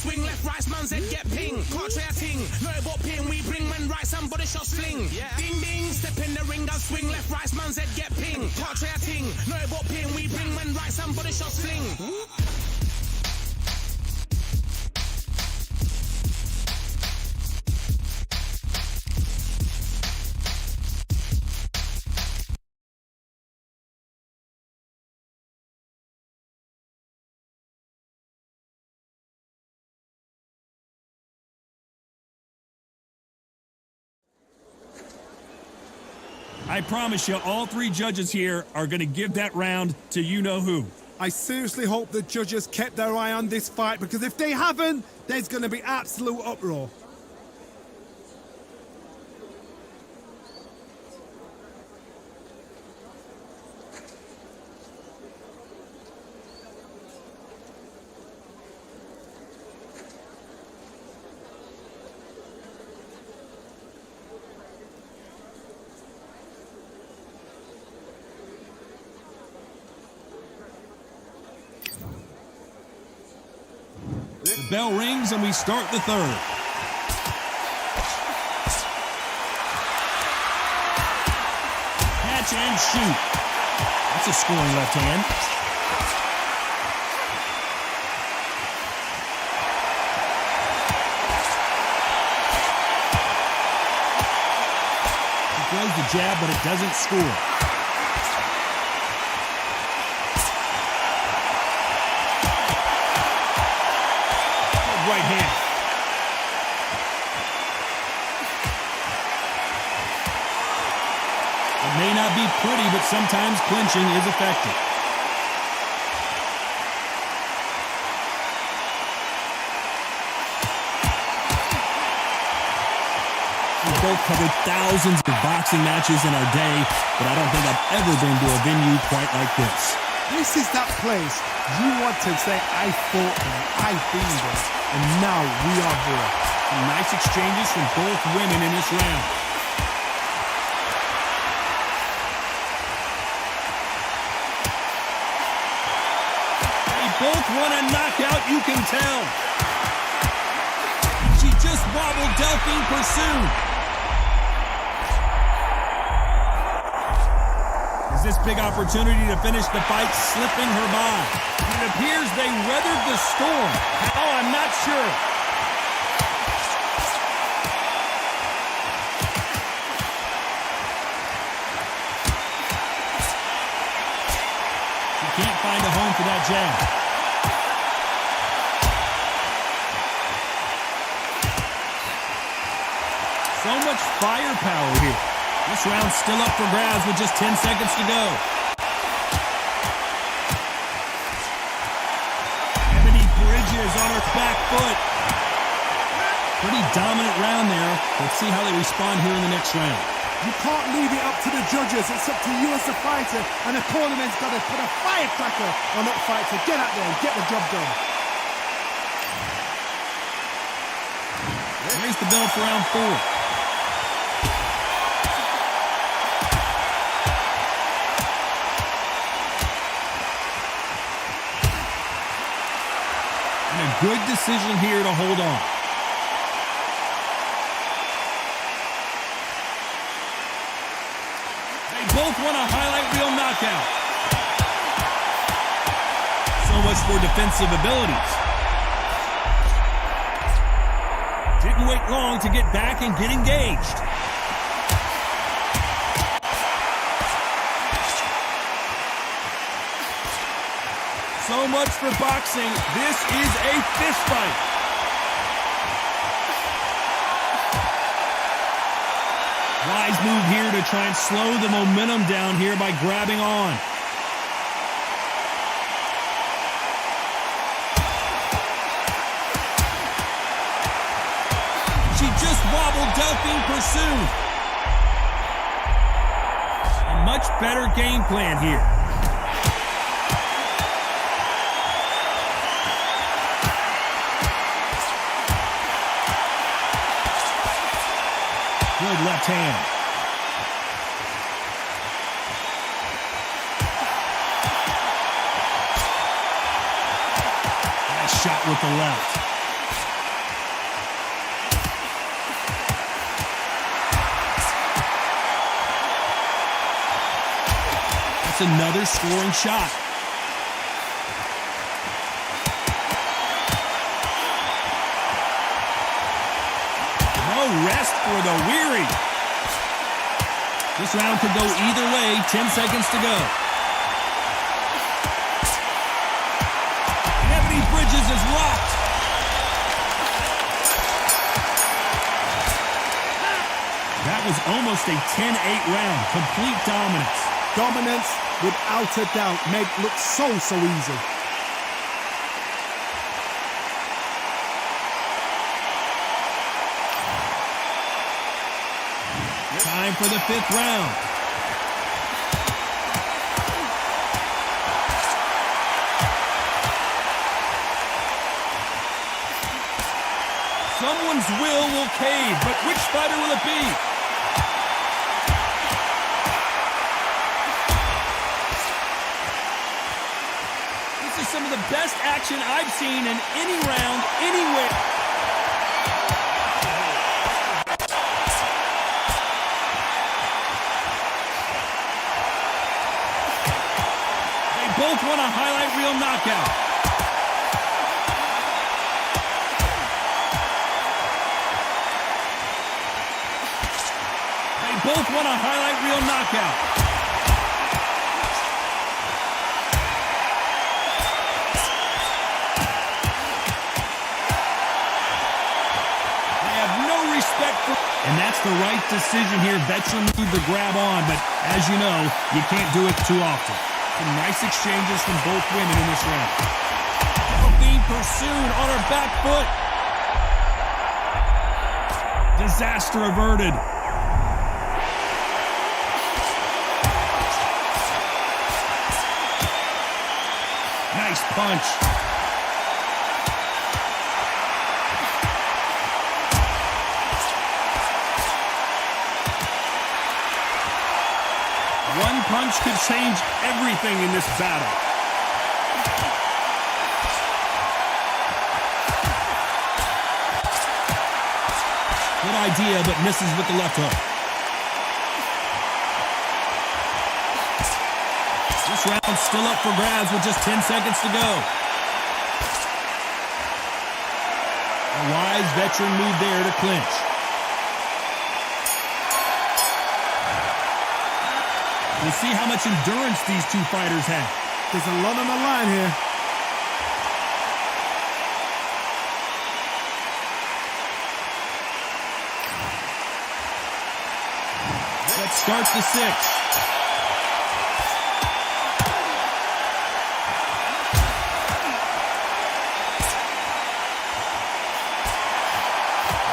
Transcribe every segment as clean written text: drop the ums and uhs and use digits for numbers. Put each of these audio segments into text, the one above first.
swing, left, right, man's head get ping. Can't try a ting, know about ping, we bring man right, somebody shot sling. Ding ding, step in the ring, I'll swing, left, right, man's head get ping. Can't try a ting, know about ping, we bring man right, somebody shot sling. I promise you, all three judges here are going to give that round to you-know-who. I seriously hope the judges kept their eye on this fight, because if they haven't, there's going to be absolute uproar. The bell rings and we start the third. Catch and shoot. That's a scoring left hand. He throws the jab, but it doesn't score. Right hand. It may not be pretty, but sometimes clinching is effective. We've both covered thousands of boxing matches in our day, but I don't think I've ever been to a venue quite like this. This is that place you want to say, I fought there, I've been there, and now we are here. Some nice exchanges from both women in this round. They both want a knockout, you can tell. She just wobbled Delphine Pursuit. This big opportunity to finish the fight slipping her by. It appears they weathered the storm. How? I'm not sure. She can't find a home for that jab. So much firepower here. This round's still up for grabs with just 10 seconds to go. Ebony Bridges on her back foot. Pretty dominant round there. Let's see how they respond here in the next round. You can't leave it up to the judges. It's up to you as the fighter, and the cornerman's got to put a firecracker on that fight to get out there and get the job done. There's the bell for round 4. Good decision here to hold on. They both want a highlight reel knockout. So much for defensive abilities. Didn't wait long to get back and get engaged. So much for boxing. This is a fist fight. Wise move here to try and slow the momentum down here by grabbing on. She just wobbled Delphine Pursuit. A much better game plan here. Good left hand. Nice shot with the left. That's another scoring shot. No rest for the weary. This round could go either way. 10 seconds to go. Anthony Bridges is locked. That was almost a 10-8 round. Complete dominance. Dominance, without a doubt, made look so easy. Time for the 5th round. Someone's will cave, but which fighter will it be? This is some of the best action I've seen in any round, anywhere. Both want a highlight reel knockout. They both want a highlight reel knockout. They have no respect for... And that's the right decision here. Veteran move to grab on, but as you know, you can't do it too often. Some nice exchanges from both women in this round. Being pursued on her back foot. Disaster averted. Nice punch. One punch could change everything in this battle. Good idea, but misses with the left hook. This round's still up for grabs with just 10 seconds to go. A wise veteran move there to clinch. We'll see how much endurance these two fighters have. There's a lot on the line here. Let's start the 6th.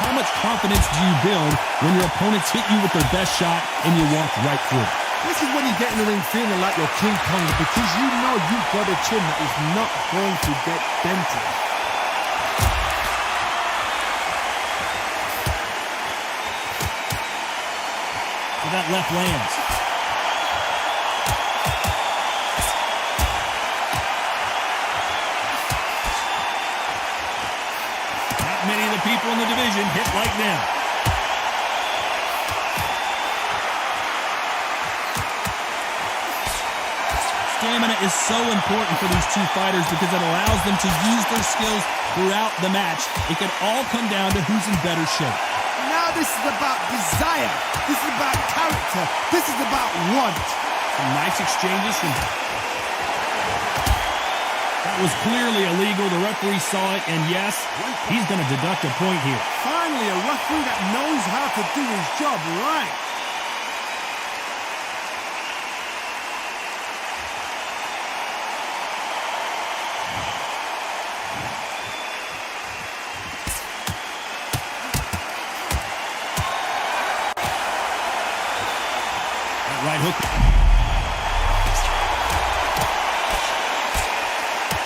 How much confidence do you build when your opponents hit you with their best shot and you walk right through it? This is when you get in the ring feeling like you're King Kong, because you know you've got a chin that is not going to get dented. So that left lands. Not many of the people in the division hit like them. Stamina is so important for these two fighters because it allows them to use their skills throughout the match. It can all come down to who's in better shape. Now this is about desire. This is about character. This is about want. Some nice exchanges from... That was clearly illegal. The referee saw it, and yes, he's going to deduct a point here. Finally, a referee that knows how to do his job right. Right hook.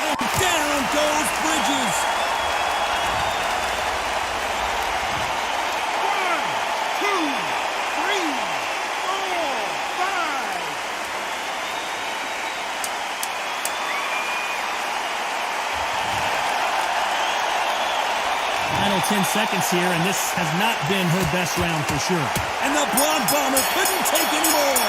And down goes Bridges. 10 seconds here, and this has not been her best round for sure. And the Blonde Bomber couldn't take any more.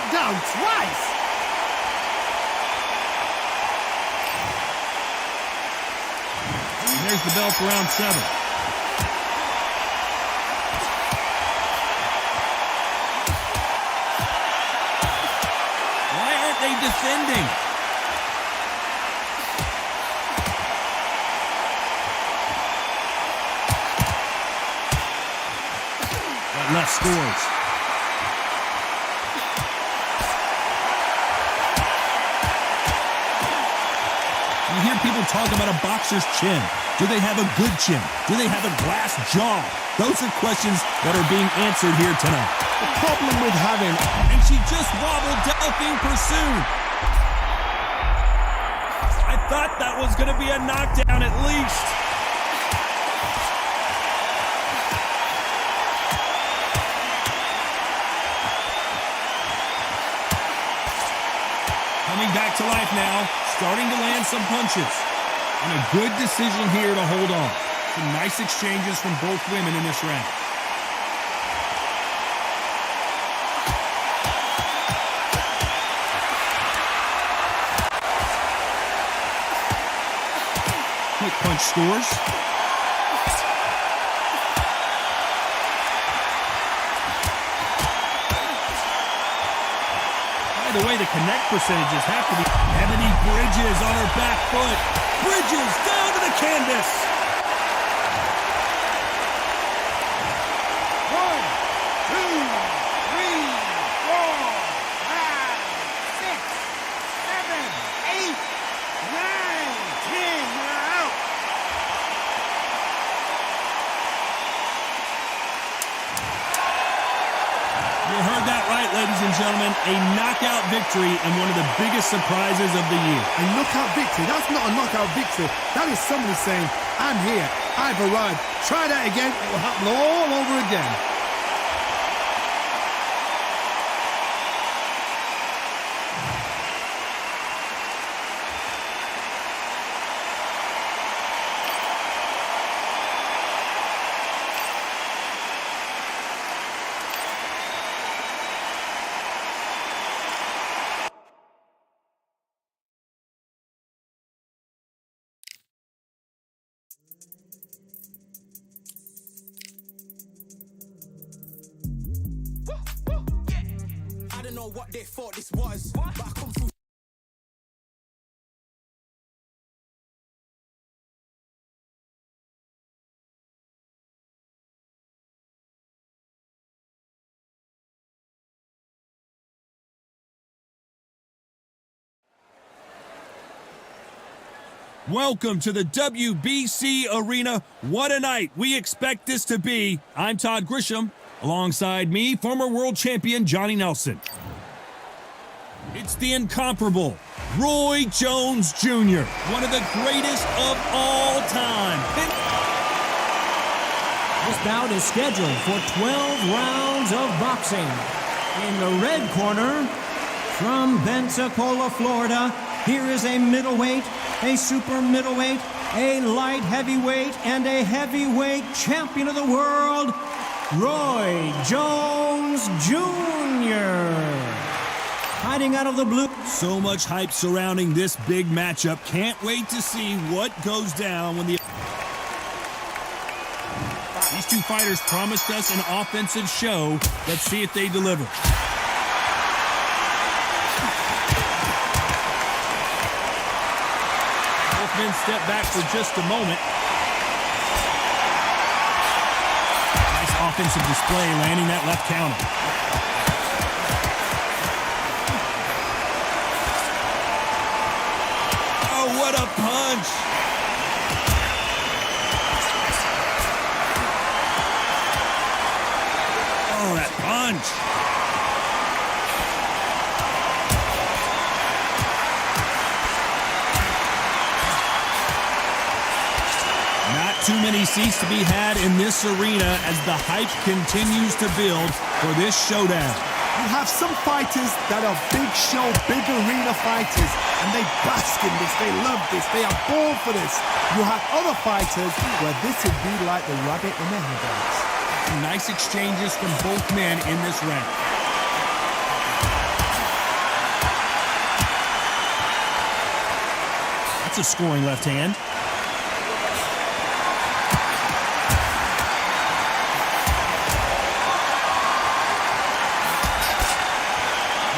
knocked down twice. And there's the bell for round 7. Why aren't they defending? That left scores. You hear people talk about a boxer's chin. Do they have a good chin? Do they have a glass jaw? Those are questions that are being answered here tonight. The problem with having... And she just wobbled Delphine Pursuit. I thought that was going to be a knockdown at least. Coming back to life now, starting to land some punches. And a good decision here to hold on. Some nice exchanges from both women in this round. Quick punch scores. By the way, the connect percentages have to be... Ebony Bridges on her back foot. Bridges down to the canvas. 1, 2, 3, 4, 5, 6, 7, 8, 9, 10. You're out. You heard that right, ladies and gentlemen. A knockout victory and one of the biggest surprises of the year. A knockout victory. That's not a knockout victory. That is somebody saying, I'm here. I've arrived. Try that again. It will happen all over again. I don't know what they thought this was, but I come through. Welcome to the WBC Arena. What a night we expect this to be. I'm Todd Grisham. Alongside me, former world champion Johnny Nelson. It's the incomparable Roy Jones Jr., one of the greatest of all time. This bout is scheduled for 12 rounds of boxing. In the red corner, from Pensacola, Florida, here is a middleweight, a super middleweight, a light heavyweight, and a heavyweight champion of the world, Roy Jones Jr. Hiding out of the blue. So much hype surrounding this big matchup. Can't wait to see what goes down when the... These two fighters promised us an offensive show. Let's see if they deliver. Both men step back for just a moment. Nice offensive display, landing that left counter. Oh, what a punch! Oh, that punch! Not too many seats to be had in this arena as the hype continues to build for this showdown. You have some fighters that are big show, big arena fighters, and they bask in this, they love this, they are born for this. You have other fighters where this would be like the rabbit in the headlights. Nice exchanges from both men in this round. a scoring left hand.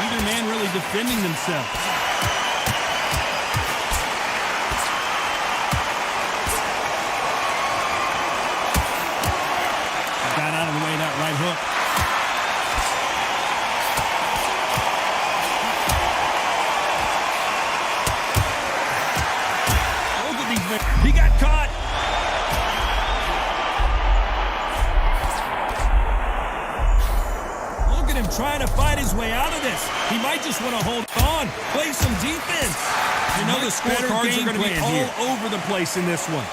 Neither man really defending themselves. Got out of the way that right hook. He got caught. Look at him trying to fight his way out of this. He might just want to hold on, play some defense. You know the scorecards are going to be all over the place in this one.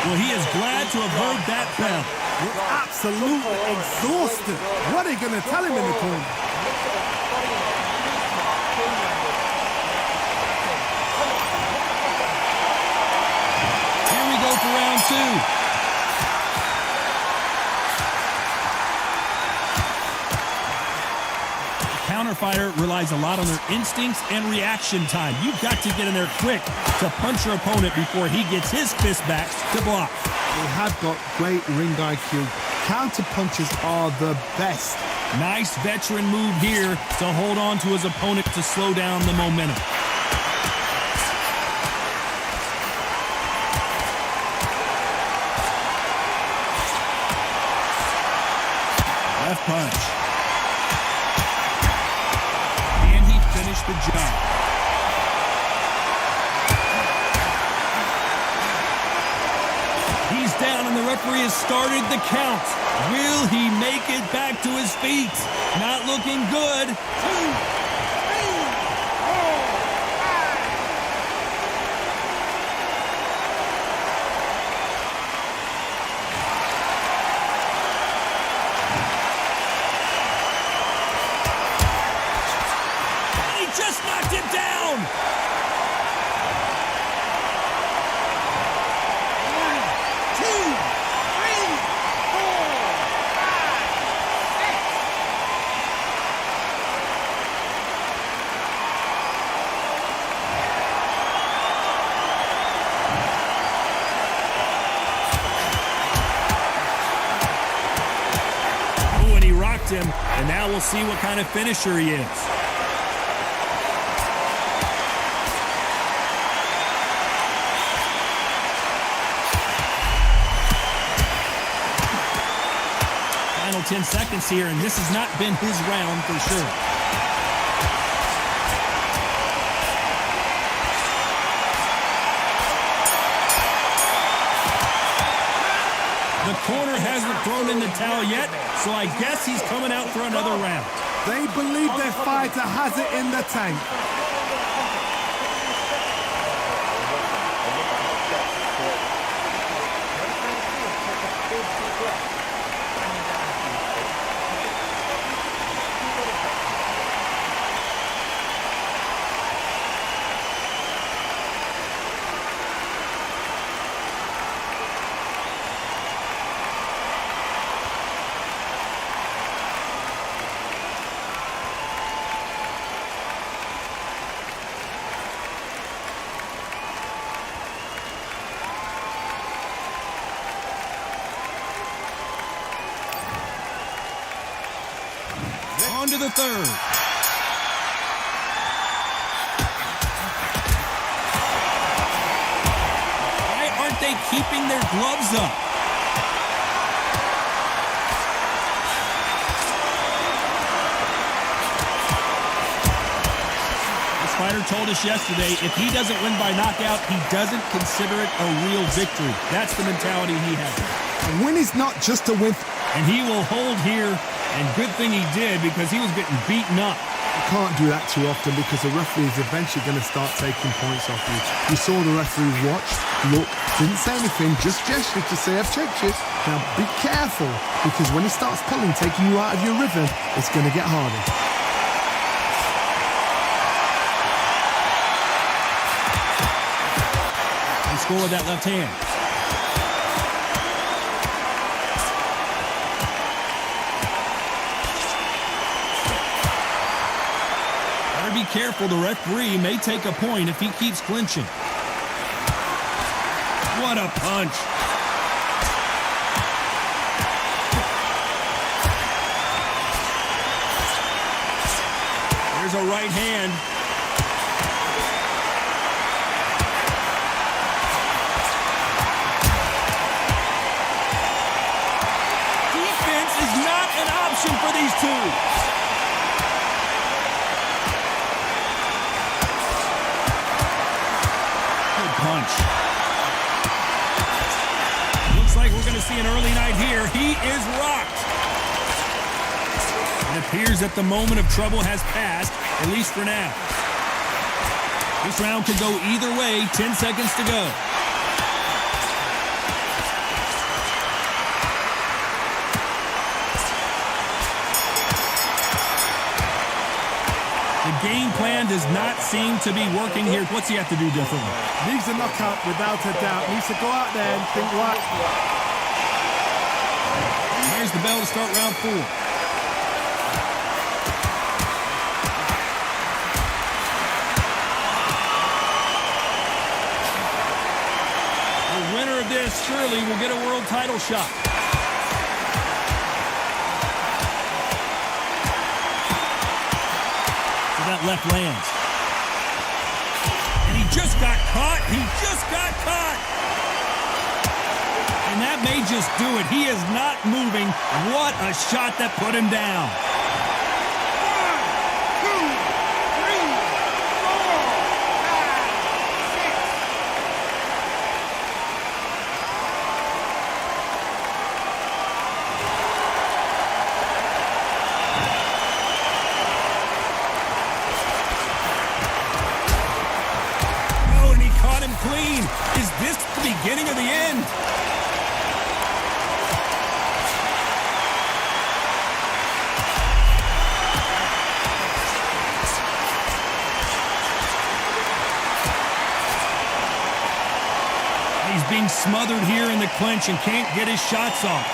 Well, he is glad to have heard that bell. You're absolutely exhausted. What are you going to tell him in the corner? For round two. The counter fighter relies a lot on their instincts and reaction time. You've got to get in there quick to punch your opponent before he gets his fist back to block. They have got great ring IQ. Counter punches are the best. Nice veteran move here to hold on to his opponent to slow down the momentum. Left punch. And he finished the job. He's down and the referee has started the count. Will he make it back to his feet? Not looking good. 2, 3, 4. Just knocked him down! 1, 2, 3, 4, 5, 6. Oh, and he rocked him, and now we'll see what kind of finisher he is. Final 10 seconds here, and this has not been his round for sure. The corner hasn't thrown in the towel yet, so I guess he's coming out for another round. They believe their fighter has it in the tank. On to the third. Why aren't they keeping their gloves up? This fighter told us yesterday if he doesn't win by knockout, he doesn't consider it a real victory. That's the mentality he has. A win is not just a win. And he will hold here. And good thing he did, because he was getting beaten up. You can't do that too often, because the referee is eventually going to start taking points off you. You saw the referee watch, look, didn't say anything, just gestured to say, I've checked you. Now be careful, because when he starts pulling, taking you out of your rhythm, it's going to get harder. He scored with that left hand. be careful. The referee may take a point if he keeps clinching. What a punch. There's a right hand. Defense is not an option for these two. Good punch. Looks like we're going to see an early night here. He is rocked. It appears that the moment of trouble has passed, at least for now. This round could go either way. 10 seconds to go. The game plan does not seem to be working here. What's he have to do differently? Needs a knockout without a doubt. Needs to go out there and think right. There's the bell to start round 4. The winner of this surely will get a world title shot. So that left lands. And he just got caught. He just got caught. And that may just do it. He is not moving. What a shot that put him down. 1, 2, 3, 4, 5, 6. He caught him clean. Is this the beginning of the end? He's being smothered here in the clinch and can't get his shots off.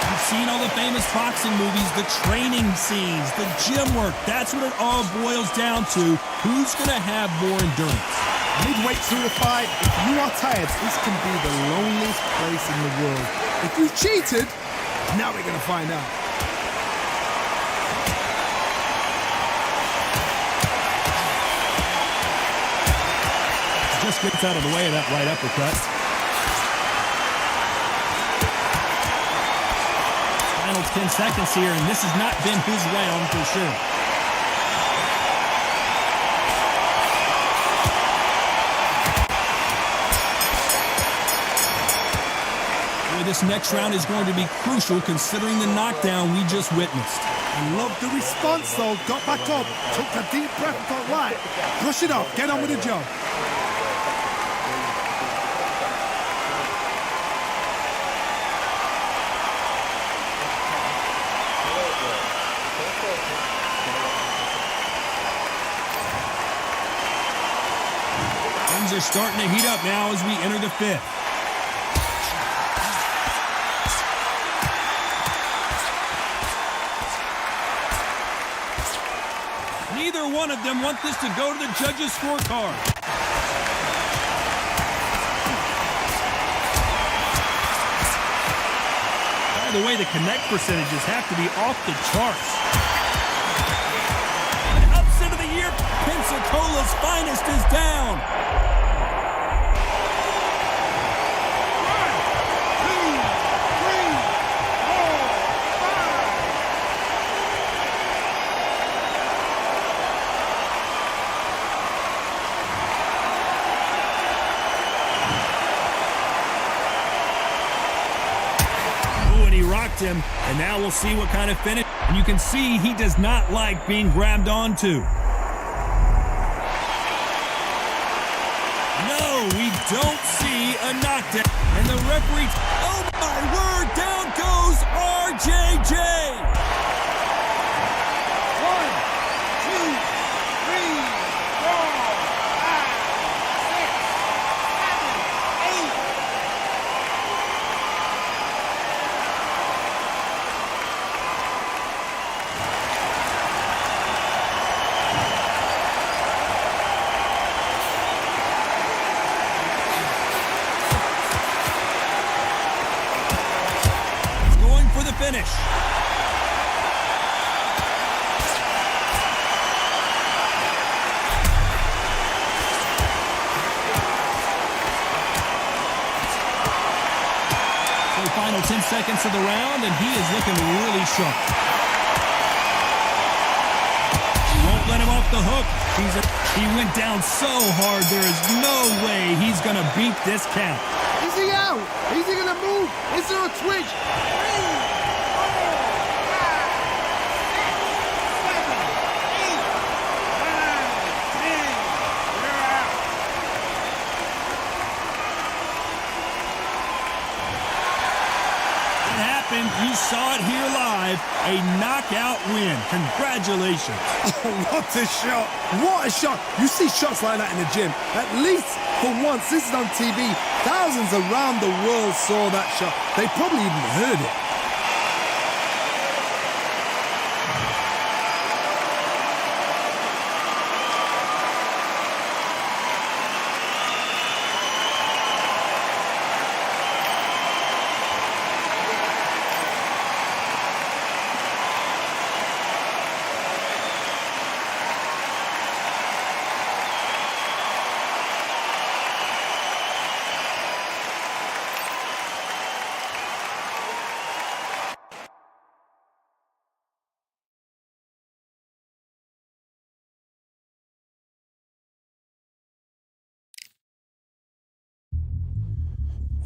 You've seen all the famous boxing movies, the training scenes, the gym work. That's what it all boils down to. Who's going to have more endurance? Midway through the fight, if you are tired, this can be the loneliest place in the world. If you cheated, now we're going to find out. Just gets out of the way of that right uppercut. Final 10 seconds here, and this has not been his round for sure. Boy, this next round is going to be crucial considering the knockdown we just witnessed. I love the response though. Got back up, took a deep breath, thought, right, brush it off, get on with the job. Things are starting to heat up now as we enter the 5th. Neither one of them want this to go to the judges' scorecard. By the way, the connect percentages have to be off the charts. An upset of the year, Pensacola's finest is down. 1, 2, 3, 4, 5, 6. And he rocked him, and now we'll see what kind of finish. And you can see he does not like being grabbed onto. No, we don't see a knockdown. And the referee, oh my word, down goes RJJ. 1, 2, 3, 4, 5, 6, 7, 8. finish. Final 10 seconds of the round, and he is looking really sharp. He won't let him off the hook. He went down so hard, there is no way he's going to beat this count. Is he out? Is he going to move? Is there a twitch? You saw it here live, a knockout win. Congratulations. Oh, what a shot. What a shot. You see shots like that in the gym. At least for once, this is on TV. Thousands around the world saw that shot. They probably even heard it.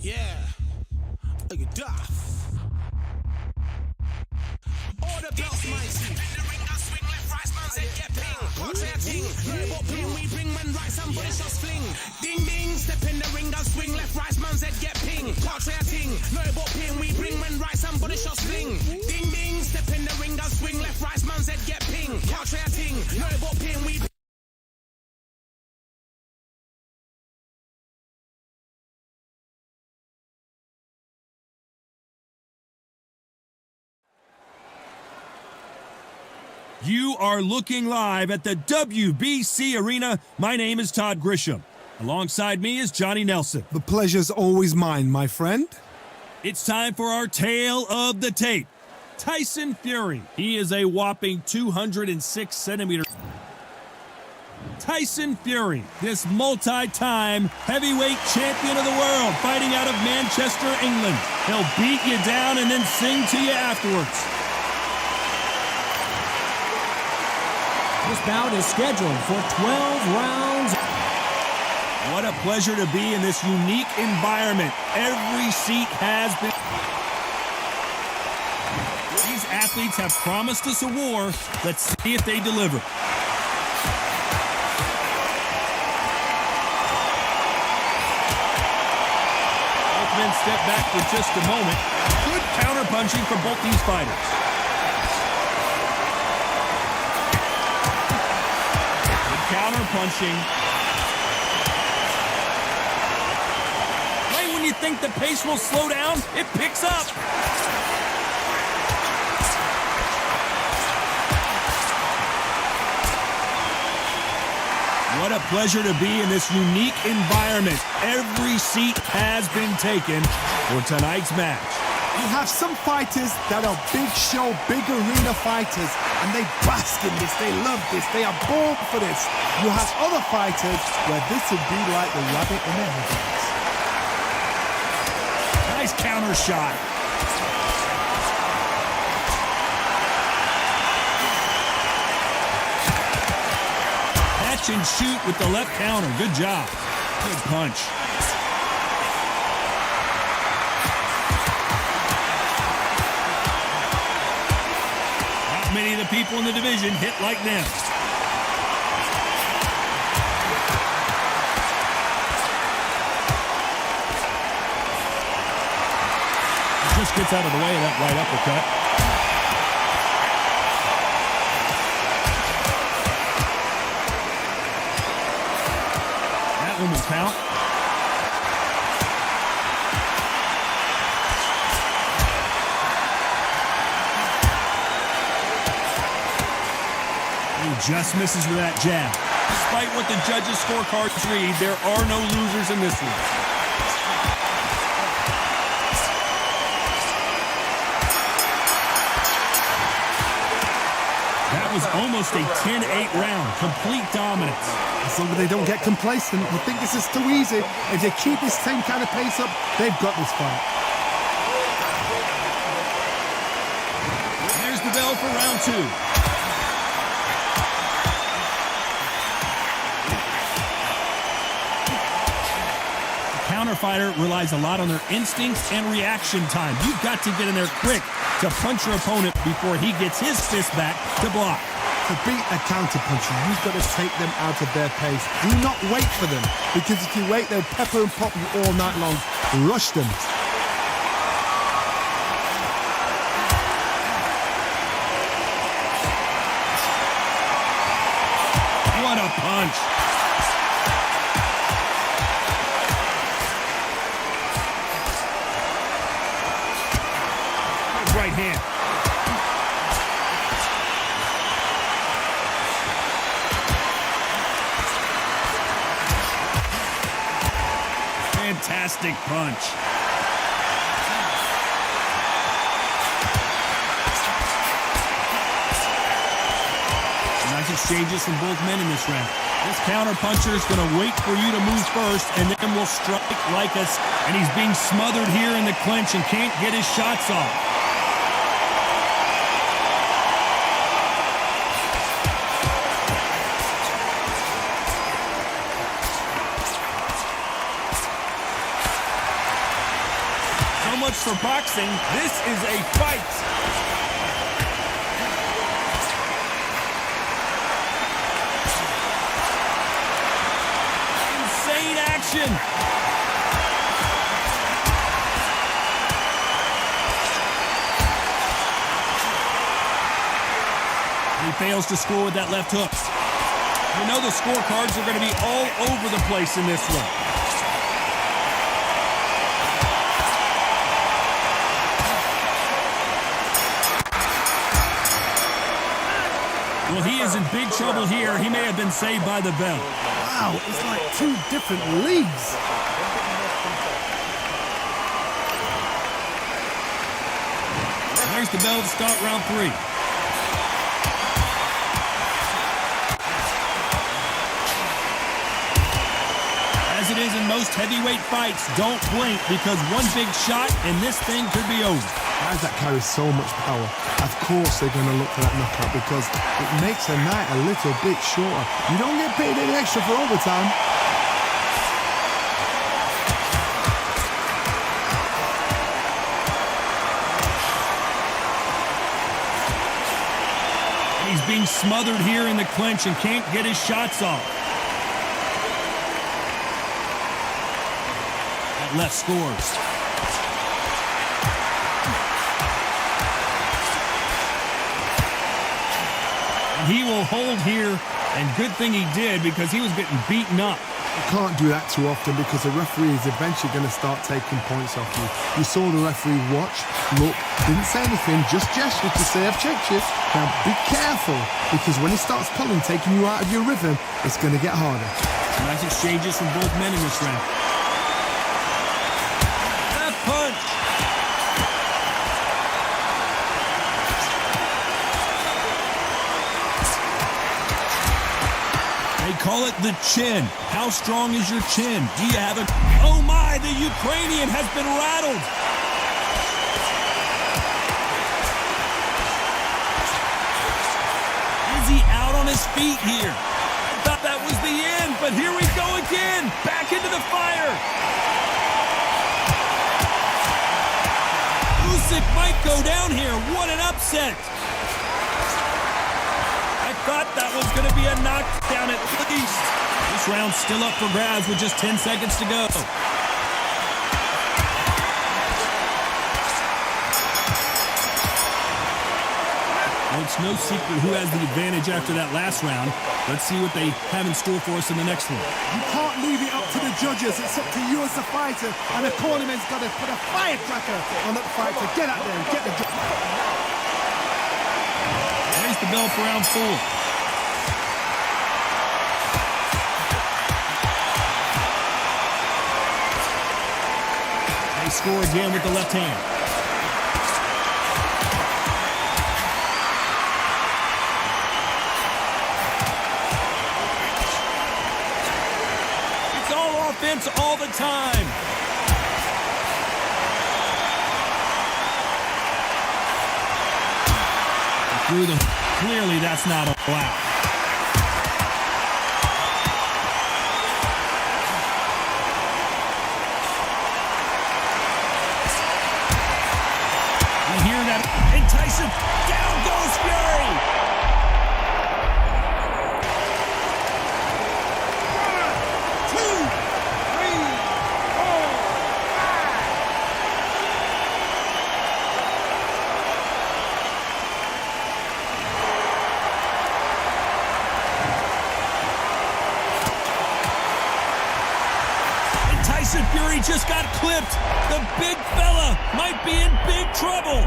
Yeah, look at Duff. All the belts, my seat. In the ring, I swing left, right, man said get ping. Can't say a thing. No about ping, we bring man right, somebody shots fling. Ding ding, step in the ring, I swing left, right, man said get ping. Can't say a thing. No about ping, we bring man right, somebody shots fling. Ding ding, step in the ring, I swing left, right, man said get ping. Can't say a thing. No about ping, we. You are looking live at the WBC Arena. My name is Todd Grisham. Alongside me is Johnny Nelson. The pleasure's always mine, my friend. It's time for our tale of the tape. Tyson Fury. He is a whopping 206 centimeters. Tyson Fury, this multi-time heavyweight champion of the world, fighting out of Manchester, England. He'll beat you down and then sing to you afterwards. This bout is scheduled for 12 rounds. What a pleasure to be in this unique environment. Every seat has been. These athletes have promised us a war. Let's see if they deliver. Both men step back for just a moment. Good counter-punching from both these fighters. Counter-punching. Right when you think the pace will slow down, it picks up. What a pleasure to be in this unique environment. Every seat has been taken for tonight's match. You have some fighters that are big show, big arena fighters, and they bask in this, they love this, they are born for this. You have other fighters where this would be like the rabbit in the headlights. Nice counter shot. Catch and shoot with the left counter. Good job. Good punch. Many of the people in the division hit like them. Just gets out of the way of that right uppercut. That one will count. Just misses with that jab. Despite what the judges' scorecards read, there are no losers in this one. was almost a 10-8 round. Complete dominance. As long as they don't get complacent, you think this is too easy. If they keep this same kind of pace up, they've got this fight. There's the bell for round 2. Counterfighter relies a lot on their instincts and reaction time. You've got to get in there quick to punch your opponent before he gets his fist back to block. To beat a counter-puncher, you've got to take them out of their pace. Do not wait for them, because if you wait, they'll pepper and pop you all night long. Rush them. What a punch! Right hand. Fantastic punch. Nice exchanges from both men in this round. This counter puncher is going to wait for you to move first and then will strike like us. And he's being smothered here in the clinch and can't get his shots off. For boxing, this is a fight. Insane action. He fails to score with that left hook. You know the scorecards are going to be all over the place in this one. Well, he is in big trouble here. He may have been saved by the bell. Wow, it's like two different leagues. There's the bell to start round 3. As it is in most heavyweight fights, don't blink, because one big shot and this thing could be over. Guys that carry so much power, of course they're going to look for that knockout, because it makes a night a little bit shorter. You don't get paid any extra for overtime. He's being smothered here in the clinch and can't get his shots off. That left scores. He will hold here, and good thing he did, because he was getting beaten up. You can't do that too often, because the referee is eventually going to start taking points off you. You saw the referee watch, look, didn't say anything, just gestured to say, I've checked you. Now be careful, because when he starts pulling, taking you out of your rhythm, it's going to get harder. Nice exchanges from both men in this round. That punch! They call it the chin. How strong is your chin? Do you have it? Oh my, the Ukrainian has been rattled. Is he out on his feet here? I thought that was the end, but here we go again. Back into the fire. Usyk might go down here. What an upset. Thought that was going to be a knockdown at least. This round's still up for grabs with just 10 seconds to go. Well, it's no secret who has the advantage after that last round. Let's see what they have in store for us in the next one. You can't leave it up to the judges. It's up to you as the fighter. And the cornerman's got to put a firecracker on that fighter. Get out there and get the judge. There's the bell for round 4. They score again with the left hand. offense all the time. Through the... Clearly, that's not allowed. You hear that? And Tyson, down goes Fury! Tyson Fury just got clipped. The big fella might be in big trouble.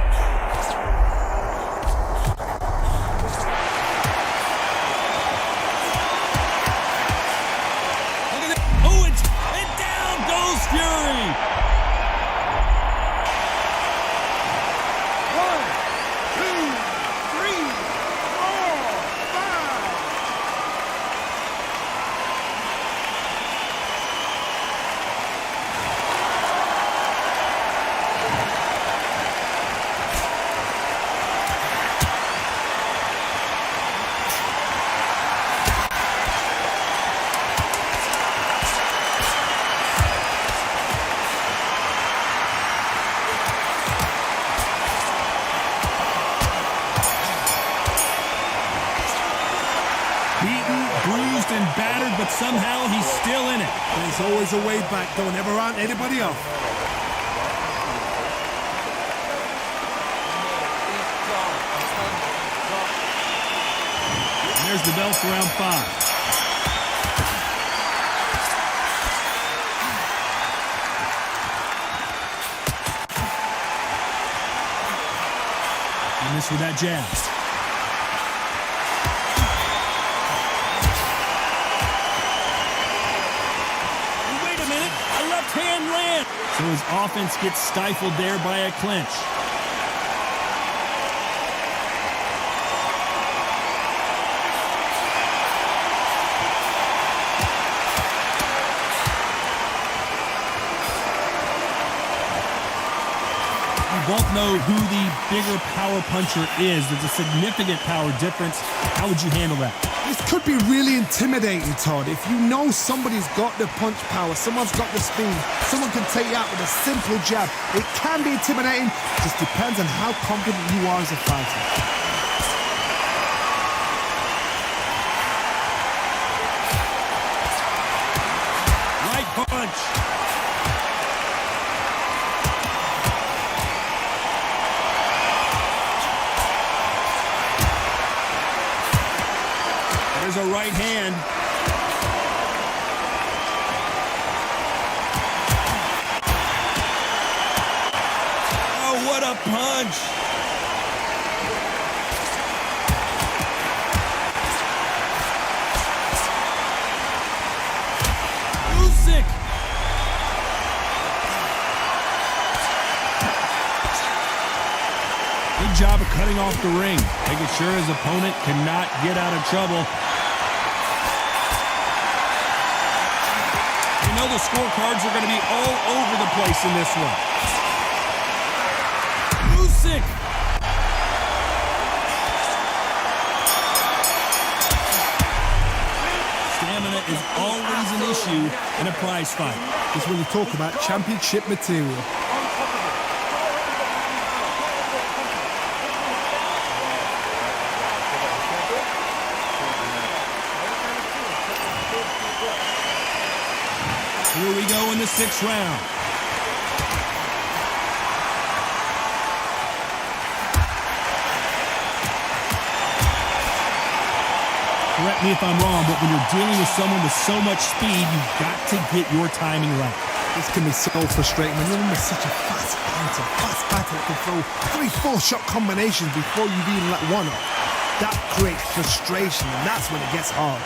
Look at that. Oh, and down goes Fury. 1, 2, 3, 4, 5. Beaten, bruised, and battered, but somehow he's still in it. There's always a way back. Don't ever rant anybody off. There's the bell for round 5. And this with that jab. Wait a minute, a left hand land. So his offense gets stifled there by a clinch. Both know who the bigger power puncher is. There's a significant power difference. How would you handle that? This could be really intimidating, Todd. If you know somebody's got the punch power, someone's got the speed, someone can take you out with a simple jab, it can be intimidating. Just depends on how confident you are as a fighter. Right punch. There's a right hand. Oh, what a punch. Usyk. Good job of cutting off the ring, making sure his opponent cannot get out of trouble. You know the scorecards are going to be all over the place in this one. Usyk. Stamina is always an issue in a prize fight. That's when you talk about championship material. Here we go in the 6th round. Correct me if I'm wrong, but when you're dealing with someone with so much speed, you've got to get your timing right. This can be so frustrating when you're such a fast fighter that can throw 3-4 shot combinations before you've even let one off. That creates frustration, and that's when it gets hard.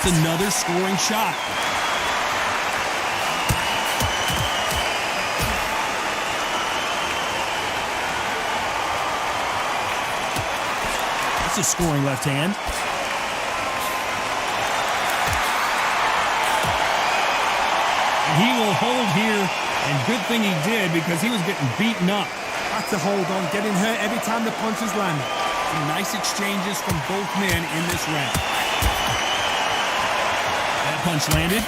Another scoring shot. That's a scoring left hand. And he will hold here, and good thing he did because he was getting beaten up. That's a hold on, getting hurt every time the punches land. Some nice exchanges from both men in this round. That punch landed.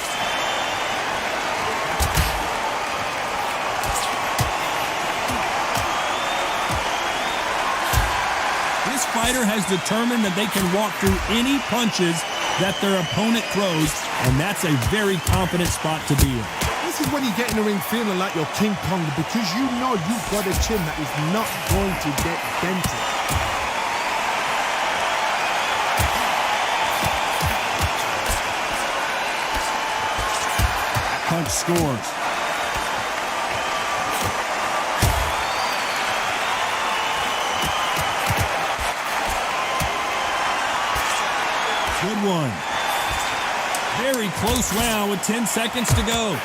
This fighter has determined that they can walk through any punches that their opponent throws, and that's a very confident spot to be in. This is when you get in the ring feeling like you're King Kong because you know you've got a chin that is not going to get dented. Punch scores. Good one. Very close round with 10 seconds to go.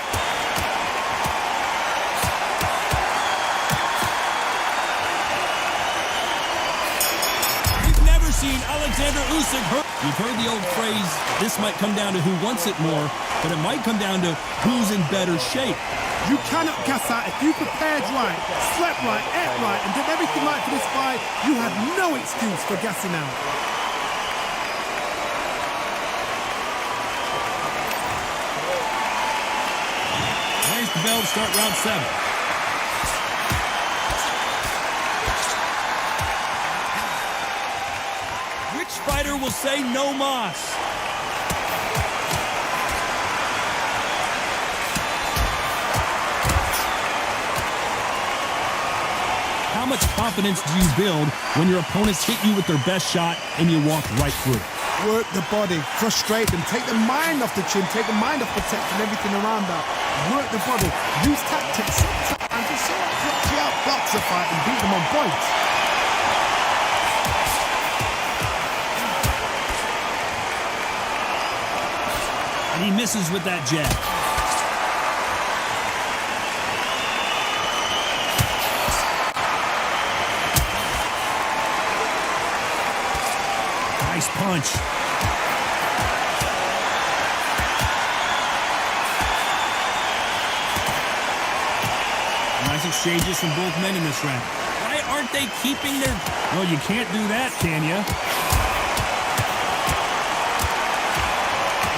We've never seen Alexander Usyk hurt. You've heard the old phrase, this might come down to who wants it more, but it might come down to who's in better shape. You cannot gas out. If you prepared right, slept right, ate right, and did everything right for this fight, you have no excuse for gassing out. There's the bell to start round 7. Which fighter will say no mas? How much confidence do you build when your opponents hit you with their best shot and you walk right through it? Work the body, frustrate them, take the mind off the chin, take the mind off protecting everything around that. Work the body, use tactics, sometimes just so you outbox a fight and beat them on points. And he misses with that jab. Nice punch. Nice exchanges from both men in this round. Why aren't they keeping their... Well, you can't do that, can you?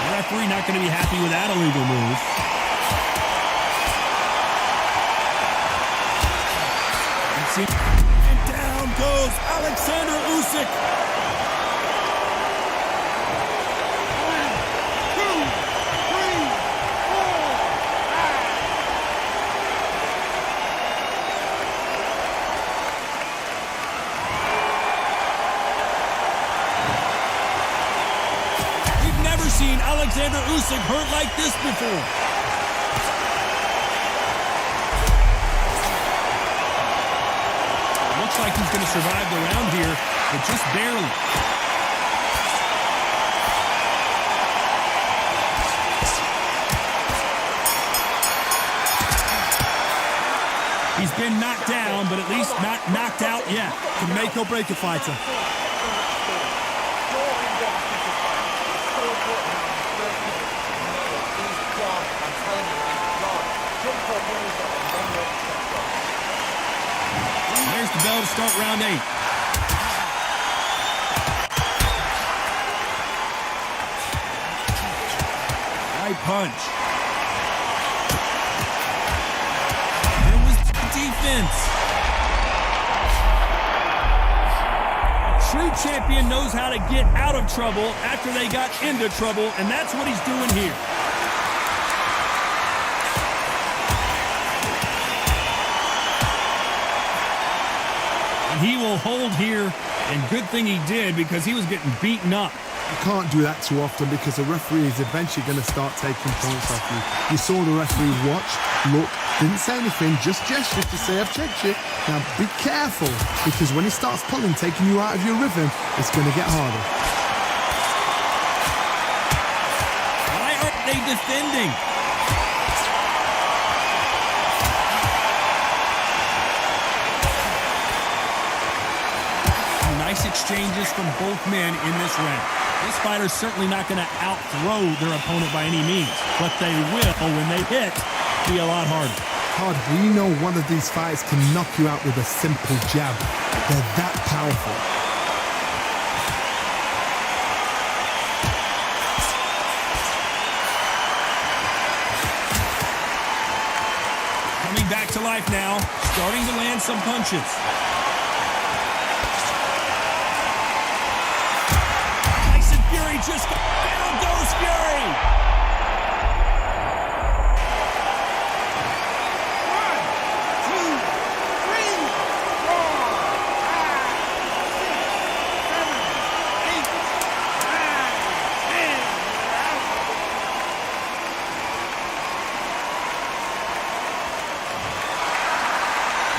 The referee not going to be happy with that illegal move. And down goes Alexander Usyk. Seen Alexander Usyk hurt like this before. Looks like he's going to survive the round here, but just barely. He's been knocked down, but at least not knocked out yet. Can make or break a fighter. There's the bell to start round 8. Right punch. There was defense. True champion knows how to get out of trouble after they got into trouble, and that's what he's doing here. He will hold here, and good thing he did because he was getting beaten up. You can't do that too often because the referee is eventually going to start taking points off you. You saw the referee watch, look, didn't say anything, just gestured to say, I've checked you. Now be careful because when he starts pulling, taking you out of your rhythm, it's going to get harder. Why aren't they defending? Nice exchanges from both men in this round. This fighter's certainly not going to out-throw their opponent by any means, but they will, when they hit, be a lot harder. Todd, we know one of these fights can knock you out with a simple jab. They're that powerful. Coming back to life now, starting to land some punches. Fury just down goes Fury.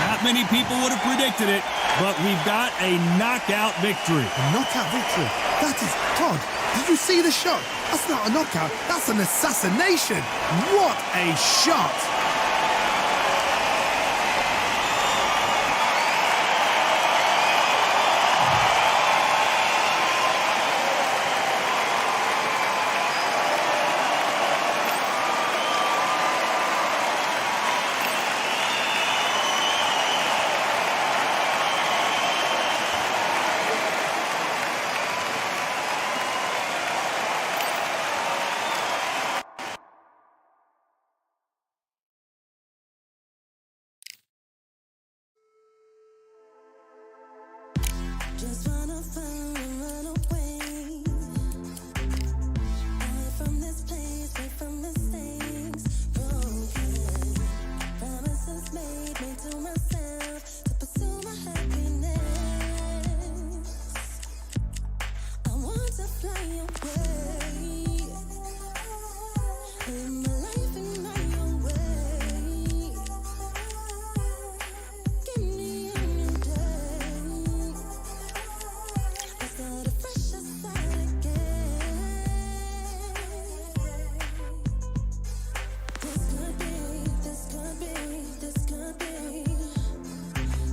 Not many people would have predicted it, but we've got a knockout victory. A knockout victory? That is... Todd, did you see the shot? That's not a knockout, that's an assassination. What a shot! Just wanna find and run away. Away from this place, away from mistakes. Broken promises made me to myself to pursue my happiness. I want to fly away. Live my life in my own way. Give me a new day. I start afresh aside again. This could be, this could be, this could be.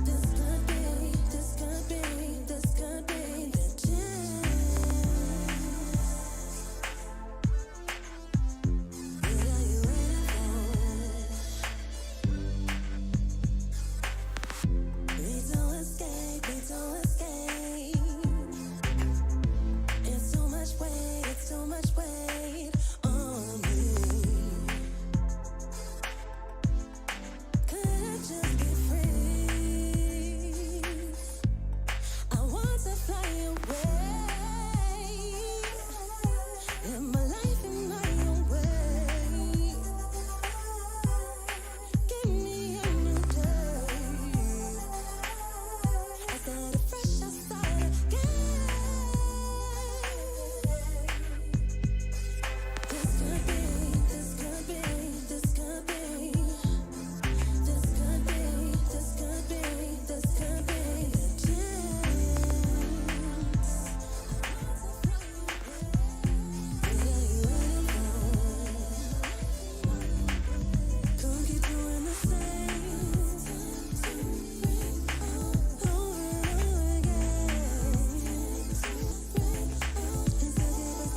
This could be, this could be, this could be the chance. What are you waiting for? Need to escape, need to escape. It's too much weight, it's too much weight on me. Could I just be free? I want to fly away. Live my life in my own way. Give me a new day. I start afresh aside again. This could be, this could be, this could be. This could be, this could be, this could be the chance. What are you waiting for? Don't keep doing the same over and over again. Instead, give us a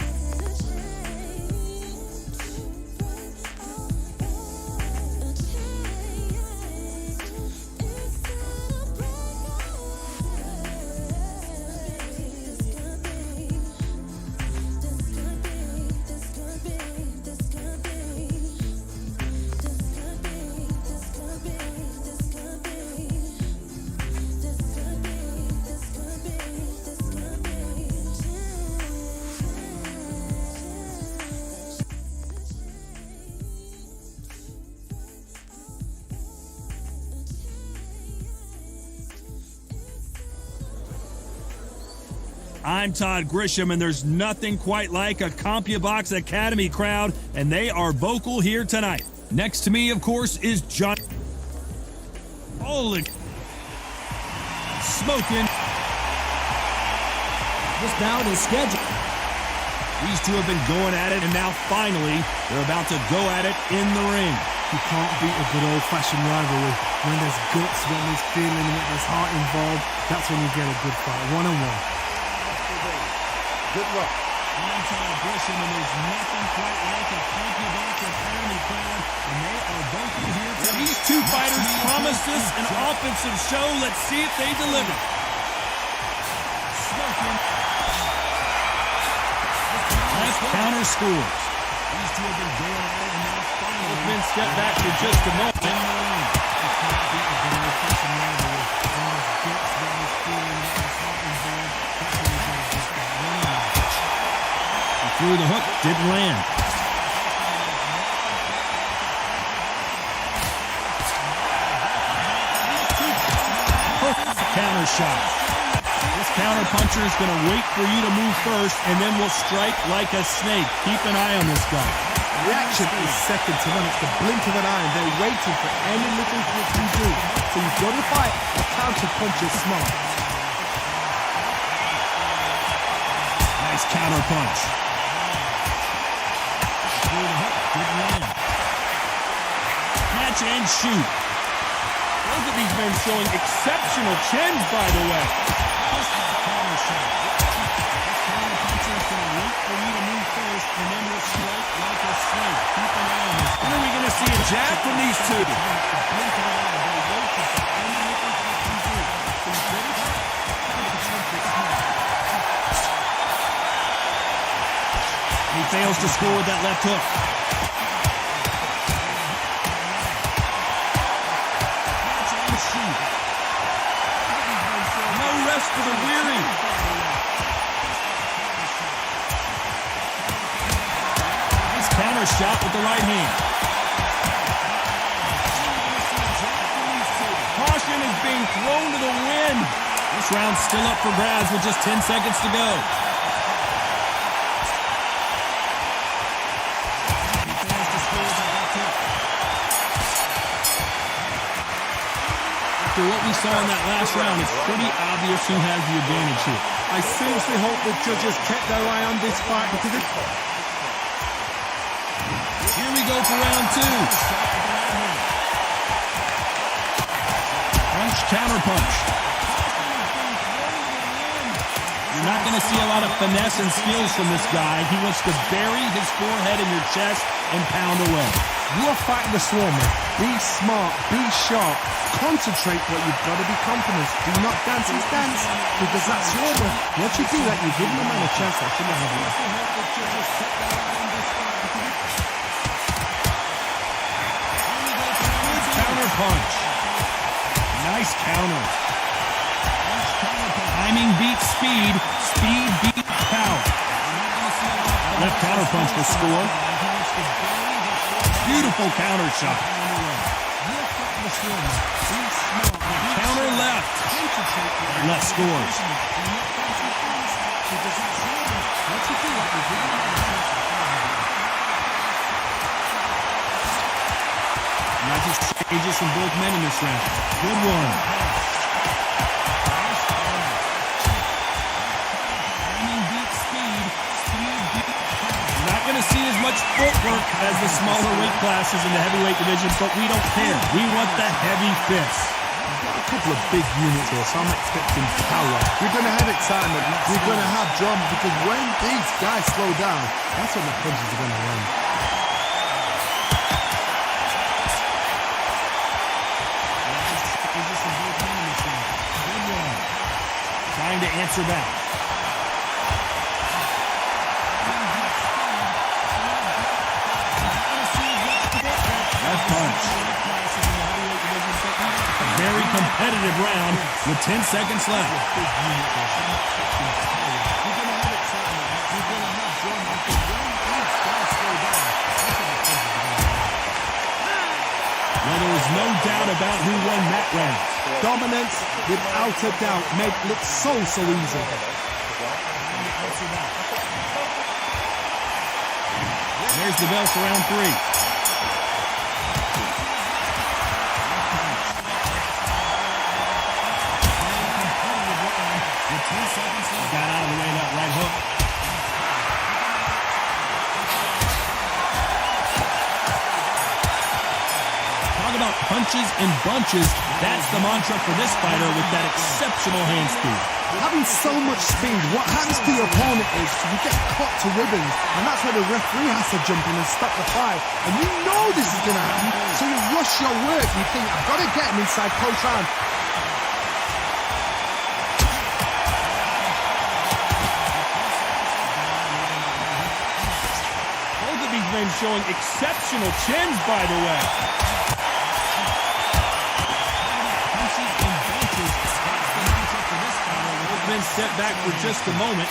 I'm Todd Grisham, and there's nothing quite like a CompuBox Academy crowd, and they are vocal here tonight. Next to me, of course, is John. Holy smoking. This bout is scheduled. These two have been going at it, and now finally, they're about to go at it in the ring. You can't beat a good old-fashioned rivalry. When there's guts, when there's feeling, when there's heart involved, that's when you get a good fight, one-on-one. Good luck. Celebration, and there's nothing quite like a thank you back to family crowd, and they are both here. These two fighters promised us an offensive show. Let's see if they deliver. Left counter scores. These two have been going at it, and now finally. Both men step back for just a moment. Through the hook, didn't land. Perfect counter shot. This counter puncher is going to wait for you to move first and then will strike like a snake. Keep an eye on this guy. Reaction is second to none. It's the blink of an eye, and they're waiting for any little hit you do. So you've got to fight a counter puncher smart. Nice counter punch. Catch and shoot. Both of these men showing exceptional chins, by the way. This is a counter shot. This counter puncher is going to wait for you to move first, and then will strike like a snake. Keep an eye on this. When are we going to see a jab from these two? He fails to score with that left hook. No rest for the weary. Nice counter shot with the right hand. Caution is being thrown to the wind. This round's still up for grabs with just 10 seconds to go. After what we saw in that last round, it's pretty obvious who has the advantage here. I seriously hope the judges kept their eye on this fight because it... Here we go for round two. Punch, counter punch. You're not going to see a lot of finesse and skills from this guy. He wants to bury his forehead in your chest and pound away. You're fighting the swarmer. Be smart, be sharp, concentrate, but you've got to be confident. Do not dance his dance, because that swarmer, once you do that, you're giving the man a chance that shouldn't have it. Counter punch. Nice counter. Timing beats speed, speed beats power. Left counter punch will score. Beautiful counter shot. Counter left. Left scores. Nice exchanges from both men in this round. Good one. Going to see as much footwork as the smaller weight classes in the heavyweight division, but we don't care. We want the heavy fists. A couple of big units here, so I'm expecting power. We're going to have excitement. We're going to have drama, because when these guys slow down, that's when the punches are going to land. Trying to answer back. Punch. A very competitive round with 10 seconds left. Well, there is no doubt about who won that round. Dominance, without a doubt, made it look so easy. There's the bell for round three. Got out of the way of that right hook. Talk about punches and bunches. That's the mantra for this fighter with that exceptional hand speed. Having so much speed, what happens to your opponent is you get cut to ribbons, and that's where the referee has to jump in and stop the fight. And you know this is going to happen, so you rush your work. You think, I've got to get him inside close round. Both of these men showing exceptional chins, by the way. Men step back for just a moment.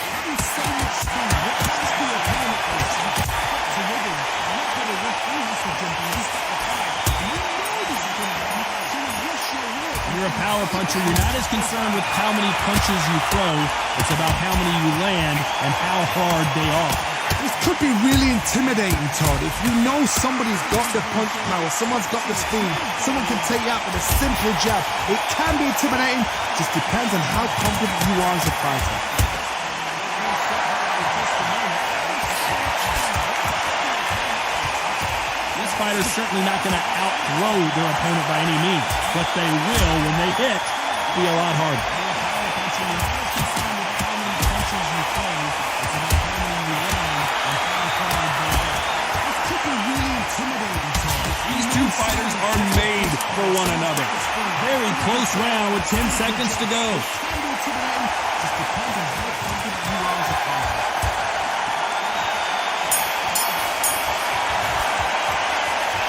You're a power puncher. You're not as concerned with how many punches you throw. It's about how many you land and how hard they are. This could be really intimidating, Todd. If you know somebody's got the punch power, someone's got the speed, someone can take you out with a simple jab. It can be intimidating. Just depends on how confident you are as a fighter. This fighter's certainly not going to outthrow their opponent by any means, but they will, when they hit, be a lot harder. These two fighters are made for one another. Very close round with 10 seconds to go.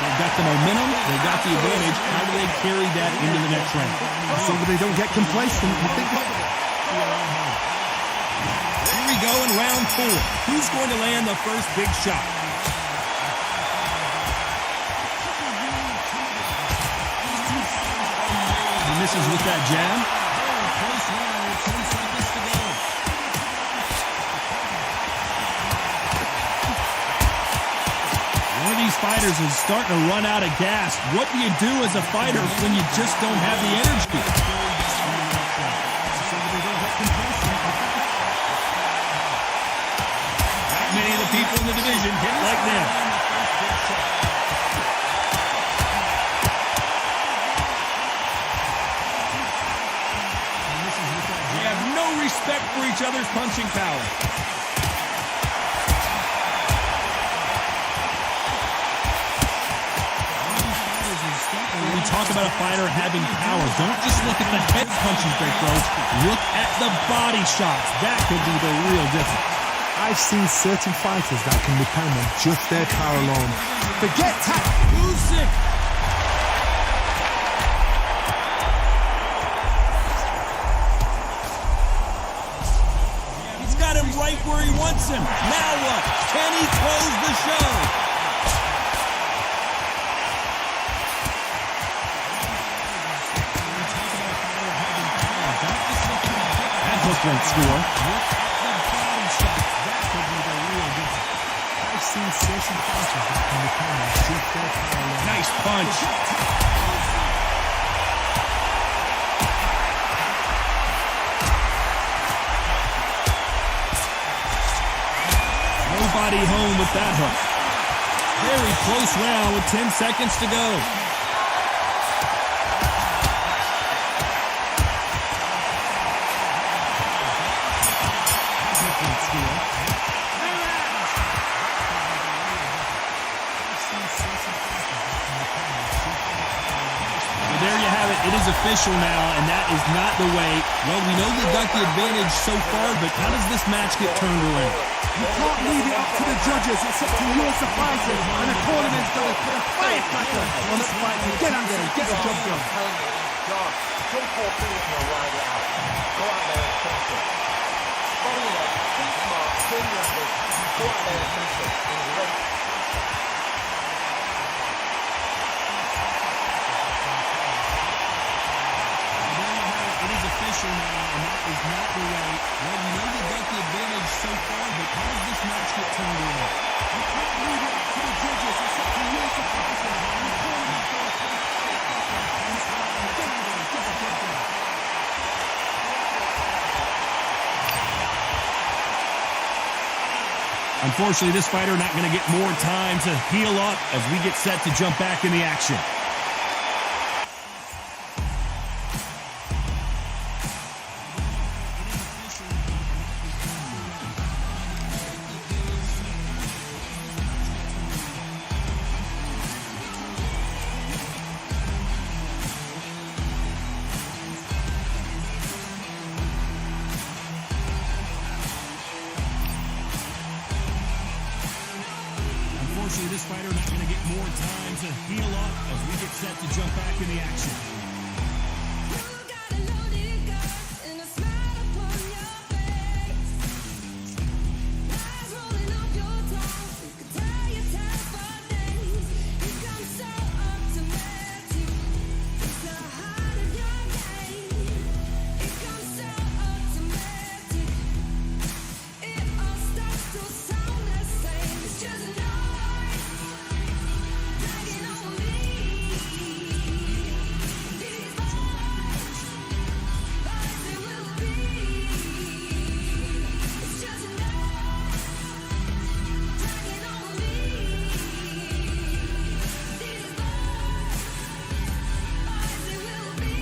They've got the momentum, they've got the advantage. How do they carry that into the next round? So that they don't get complacent. Here we go in round 4. Who's going to land the first big shot? He misses with that jab. One of these fighters is starting to run out of gas. What do you do as a fighter when you just don't have the energy? Not many of the people in the division hit like them. They have no respect for each other's punching power. When we talk about a fighter having power, don't just look at the head punches they throw. Look at the body shots. That could be the real difference. I've seen certain fighters that can depend on just their power alone. Forget tactics. Usyk. He's got him right where he wants him. Now what? Can he close the show? That hook won't score. I've seen certain fighters that can depend on just their power alone. Nice punch. Nobody home with that hook. Very close round with 10 seconds to go. There you have it. It is official now, and that is not the way. Well, we know they've got the advantage so far, but how does this match get turned around? You can't leave it up to the judges. It's up to you as the fighter. And the tournament's got to put a firecracker on the fight to get out there and get the job done. Jump or finish or ride it out. Go out there and finish it. Follow it. Be smart. Turn your head. Go out there and finish it. And you're ready. It is official now, and that is not the way. Well, we know they've got the advantage so far, but how does this match get turned around? You can't leave it up to the judges. It's up to you as the fighter. And the tournament's got to put a firecracker on the fight to get out there and get the job done. Unfortunately, this fighter not going to get more time to heal up as we get set to jump back in the action. Unfortunately, this fighter not going to get more time to heal up as we get set to jump back in the action. You got a loaded gun and a smile upon your face. Lies rolling off your tongue, you could tell your time for days. You come so automatic, it's the heart of your game. It comes so automatic, it all starts to sound the same. It's just a noise, dragging on me. These boys, as it will be. It's just a noise, dragging on me. These boys, as it will be.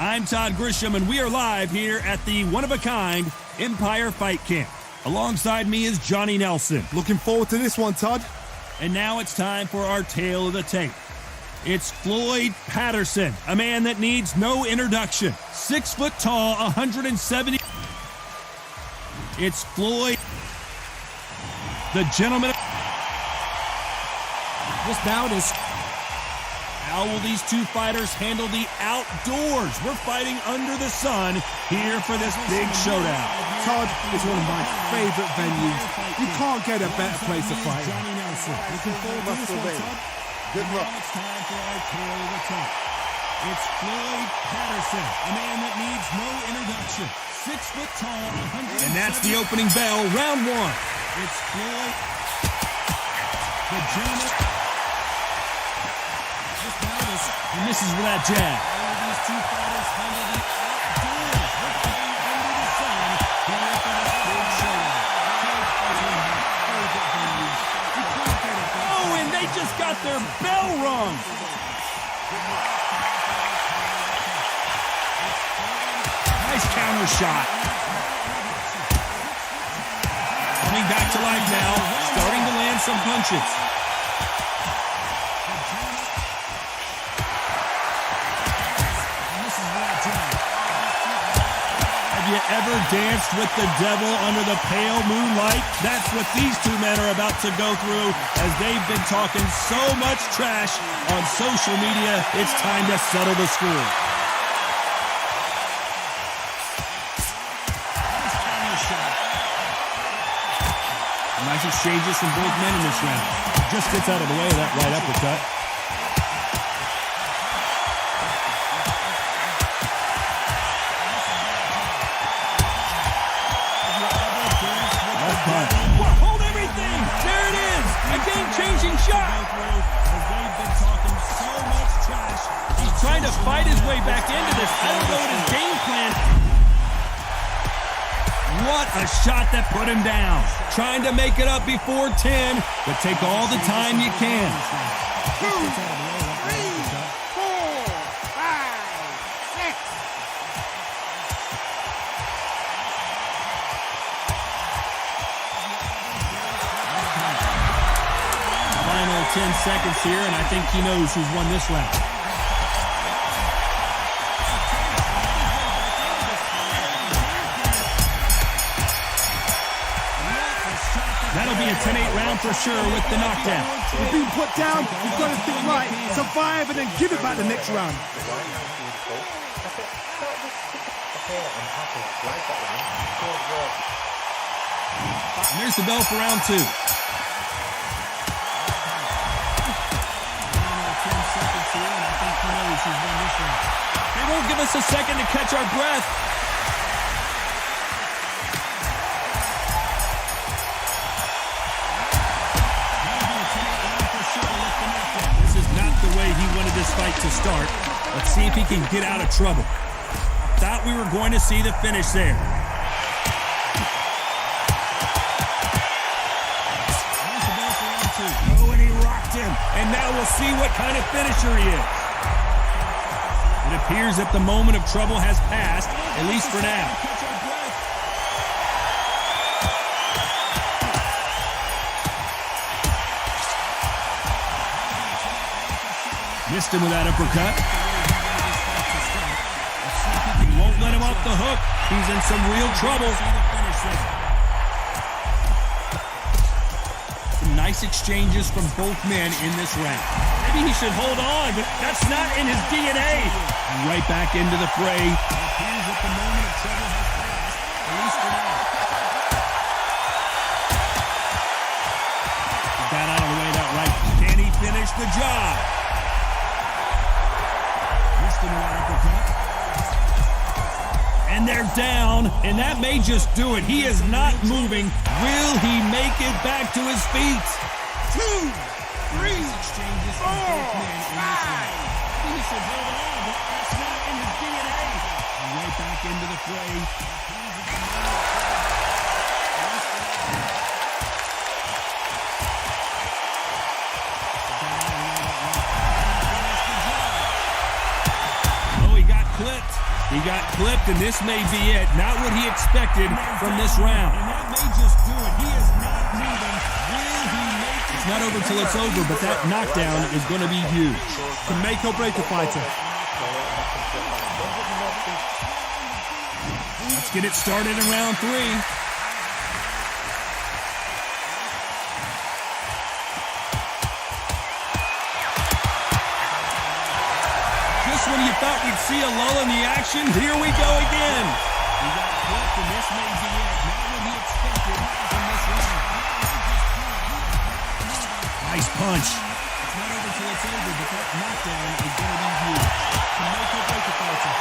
I'm Todd Grisham, and we are live here at the one-of-a-kind Empire Fight Camp. Alongside me is Johnny Nelson. Looking forward to this one, Todd. And now it's time for our tale of the tape. It's Floyd Patterson, a man that needs no introduction. 6 foot tall, 170. It's Floyd, the gentleman. This bout is How will these two fighters handle the outdoors? We're fighting under the sun here for this big showdown. Todd is one of my favorite venues. You can't get a better place to fight. Johnny Nelson. Looking forward to this one, Todd. Good luck. Now it's time for our tale of the tape. It's Floyd Patterson, a man that needs no introduction. 6 foot tall, 100. And that's the opening bell, round one. It's Floyd, the gentleman. And this is without jab. All of these two fighters handle the outdoors. We're fighting under the sun here for this big showdown. Oh, and they just got their bell rung. Nice counter shot. Coming back to life now, starting to land some punches. Have you ever danced with the devil under the pale moonlight? That's what these two men are about to go through as they've been talking so much trash on social media. It's time to settle the score. Nice exchanges from both men in this round. Just gets out of the way of that right uppercut. Hold everything! There it is! A game-changing shot! As they've been talking so much trash. He's trying to fight his way back into this. I don't know what his game plan. What a shot that put him down. Trying to make it up before 10, but take all the time you can. 2, 3, 4, 5, 6. Final 10 seconds here, and I think he knows who's won this round. That'll be a 10-8 round for sure with the knockdown. You've been put down, you've got to stick right, survive, and then give it back the next round. And there's the bell for round two. They won't give us a second to catch our breath. This is not the way he wanted this this fight to start. Let's see if he can get out of trouble. Thought we were going to see the finish there. Oh, and he rocked him. And now we'll see what kind of finisher he is. It appears that the moment of trouble has passed, at least for now. Missed him with that uppercut. He won't let him off the hook. He's in some real trouble. Some nice exchanges from both men in this round. Maybe he should hold on, but that's not in his DNA. And right back into the fray. It appears that the moment of trouble has passed, at least for now. Got out of the way that right. Can he finish the job? And they're down, and that may just do it. He is not moving. Will he make it back to his feet? 2, 3, 4, 5. He should hold on, but that's not in his DNA. And right back into the fray. He got clipped, and this may be it. Not what he expected from this round. And that may just do it. He is not moving. Will he make it? It's not over till it's over, but that knockdown is going to be huge. To make or break a fighter. Let's get it started in round 3. When you thought we'd see a lull in the action, here we go again. He got clipped, and this may be it. Not what he expected from this round. Nice punch. It's not over till it's over, but that knockdown is going to be huge. To make or break a fighter.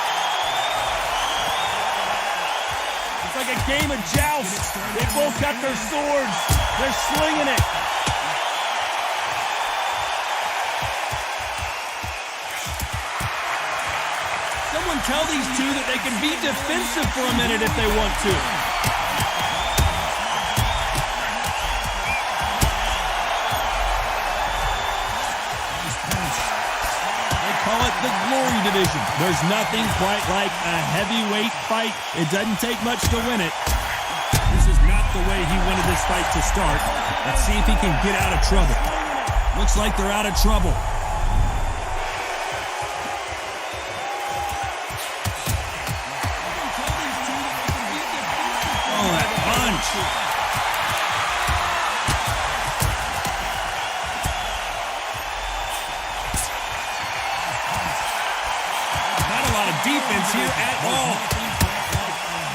It's like a game of joust. They both got their swords. They're slinging it. Someone tell these two that they can be defensive for a minute if they want to. They call it the glory division. There's nothing quite like a heavyweight fight. It doesn't take much to win it. This is not the way he wanted this fight to start. Let's see if he can get out of trouble. Looks like they're out of trouble. Not a lot of defense here at all.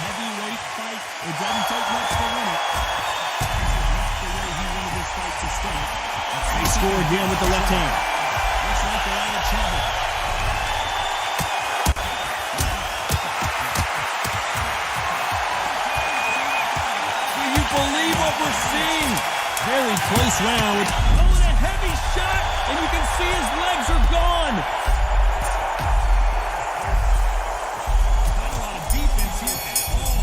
Heavyweight fight. It doesn't take much to win it. This is not the way he wanted this fight to start. They score again with the left hand. Looks like they're out of trouble. Believe what we're seeing. Very close round. Oh, and a heavy shot, and you can see his legs are gone. Not a lot of defense here at all.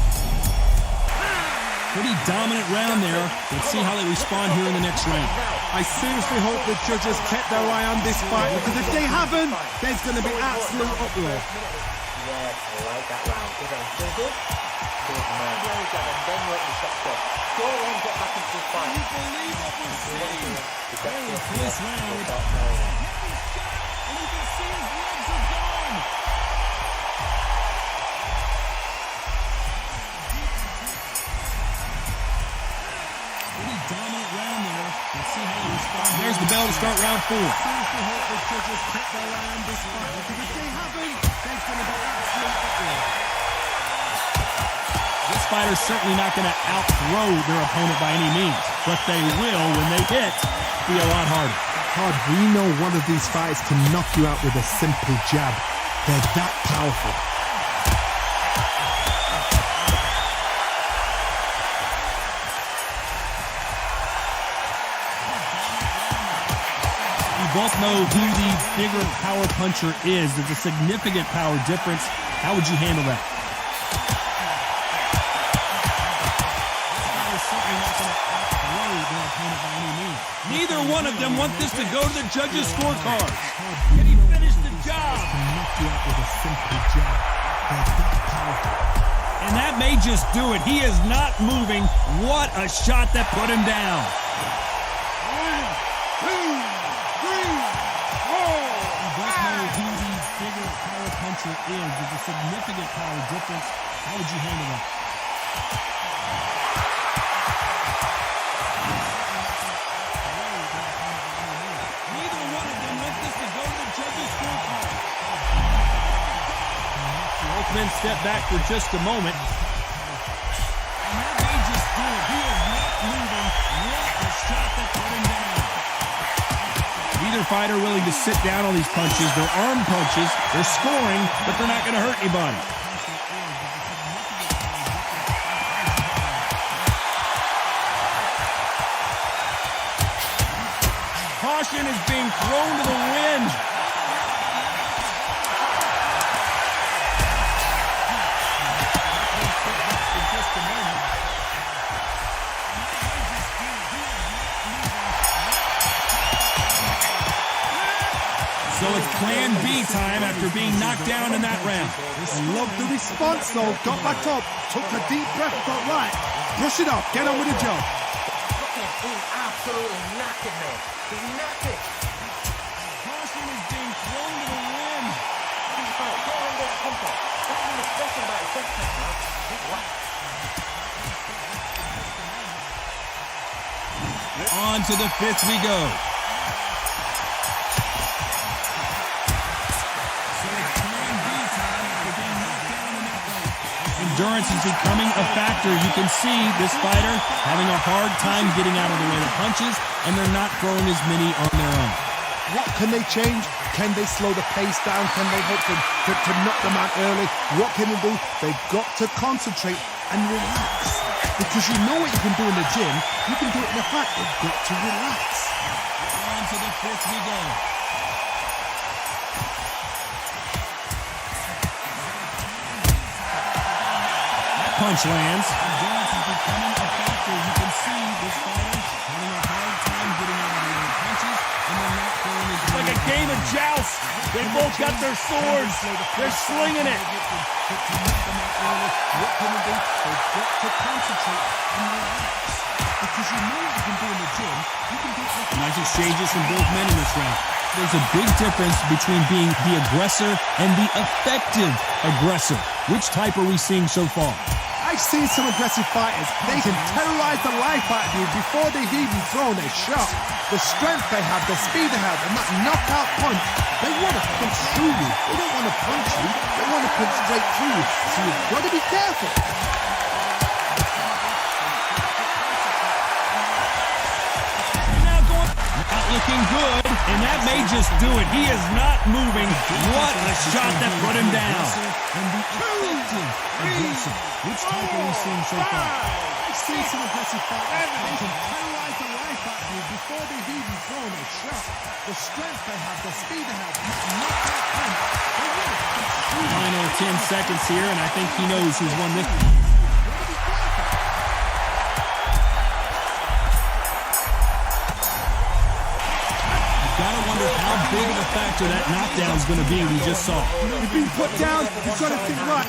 Pretty dominant round there. Let's see how they respond here in the next round. I seriously hope the judges kept their eye on this fight, because if they haven't, there's going to be absolute uproar. Yes, I like that round. Good round. Still good? Good man. Very good. And then work the shots off. Go on, get back into the fight. Can you believe what we're seeing? Very close round. And you can see his legs are gone. Pretty dominant round there. Let's see how they respond. There's the bell to start round 4. I seriously hope the judges kept their eye on this fight, because if they haven't, there's going to be absolute uproar. This fighter's certainly not going to outthrow their opponent by any means, but they will, when they hit, be a lot harder. Todd, we know one of these fights can knock you out with a simple jab. They're that powerful. He both know who the bigger power puncher is. There's a significant power difference. How would you handle that? Neither one of them want this to go to the judges' scorecard. Can he finish the job? And that may just do it. He is not moving. What a shot that put him down. 1, 2, 3, 4. We both know who the bigger power puncher is. There's a significant power difference. How would you handle that? Neither one of them want this to go to the judges' scorecard. Both men step back for just a moment. And that may just do it. He is not moving. What a shot that put him down. Neither fighter willing to sit down on these punches. They're arm punches. They're scoring, but they're not going to hurt anybody. Caution is being thrown to the wind. So it's plan B time after being knocked down in that round. I love the response though. Got back up, took a deep breath, got right. Brush it off, get on with the job. He's absolutely knackered, man. He's knackered. Caution is being thrown to the wind. He's fine. Go and get a contact. That's what he's stressing about his best friend, man. He's what? On to the fifth we go. Endurance is becoming a factor. You can see this fighter having a hard time getting out of the way of punches, and they're not throwing as many on their own. What can they change? Can they slow the pace down? Can they hook them to knock them out early? What can they do? They've got to concentrate and relax. Because you know what you can do in the gym, you can do it in the fight. You've got to relax. On to the fifth we go. Punch lands. Endurance is becoming a factor. You can see this fighter having a hard time getting out of the punches, and they're not throwing as many. Like a game of joust. They both got their swords. They're slinging it. What can they do? They've got to concentrate and relax. Because you know what you can do in the gym, you can do it. Nice exchanges from both men in this round. There's a big difference between being the aggressor and the effective aggressor. Which type are we seeing so far? I've seen some aggressive fighters. They can terrorize the life out of you before they've even thrown a shot. The strength they have, the speed they have, and that knockout punch, they want to punch through you. They don't want to punch you. They want to punch straight through you. So you've got to be careful. Not looking good, and that may just do it. He is not moving. What a shot that put him down. And the effective aggressor. Which type are we seeing so far? I've seen some aggressive fighters. They can terrorize the life out of you before they've even thrown a shot. The strength they have, the speed they have, that knockout punch, they want to punch through you. Final 10 seconds here, and I think he knows who's won this. Gotta wonder how big of a factor that knockdown is going to be we just saw. You've been put down, you've got to think right.